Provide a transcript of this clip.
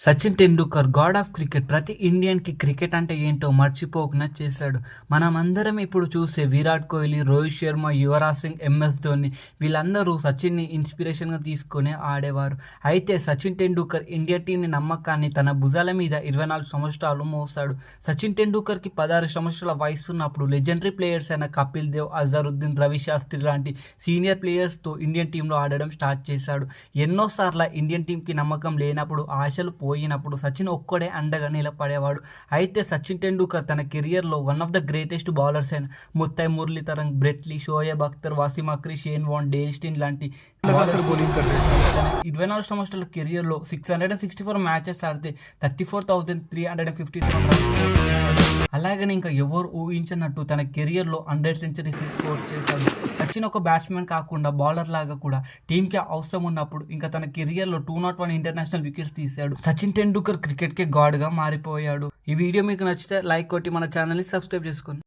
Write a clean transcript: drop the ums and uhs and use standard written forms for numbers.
Sachin Tendulkar God of cricket. ప్రతి ఇండియన్కి cricket అంటే ఏంటో మర్చిపోకుండా చేశాడు. మనమందరం ఇప్పుడు చూసే విరాట్ కోహ్లీ, రోహిత్ శర్మ, యువరాజ్ సింగ్, ఎంఎస్ ధోని వీళ్ళందరూ సచిన్ని ఇన్స్పిరేషన్గా తీసుకునే ఆడేవారు. అయితే సచిన్ టెండూల్కర్ ఇండియా టీంని నమ్మకాన్ని తన భుజాల మీద 24 సంవత్సరాలు మోసాడు. సచిన్ టెండూల్కర్కి 16 సంవత్సరాల వయసు ఉన్నప్పుడు లెజెండరీ ప్లేయర్స్ అయిన కపిల్ దేవ్, అజరుద్దీన్, రవి శాస్త్రి లాంటి సీనియర్ ప్లేయర్స్తో ఇండియన్ టీంలో ఆడడం స్టార్ట్ చేశాడు. ఎన్నోసార్లు ఇండియన్ టీంకి నమ్మకం లేనప్పుడు, ఆశలు పోయినప్పుడు సచిన్ ఒక్కడే అండగా నిలబడేవాడు. అయితే సచిన్ టెండూల్కర్ తన కెరియర్లో one of the greatest bowlers అయిన Muttiah Muralitharan, Brett Lee, Shoaib Akhtar, Wasim Akram, Shane Warne, Dale Steyn లాంటి బౌలర్స్ తన 24 సంవత్సరాల కెరియర్లో 664 మ్యాచెస్ ఆడితే 34,357 రన్స్ చేశాడు. అలాగని ఇంకా ఎవరు ఊహించినట్టు తన కెరియర్లో 100 సెంచరీస్ స్కోర్ చేశాడు. సచిన్ ఒక బ్యాట్స్మెన్ కాకుండా బౌలర్ లాగా కూడా టీంకి అవసరం ఉన్నప్పుడు ఇంకా తన కెరియర్లో 201 ఇంటర్నేషనల్ వికెట్స్ తీశాడు. సచిన్ టెండూల్కర్ క్రికెట్కే గాడ్గా మారిపోయాడు. ఈ వీడియో మీకు నచ్చితే లైక్ కొట్టి మన ఛానల్ని సబ్స్క్రైబ్ చేసుకోండి.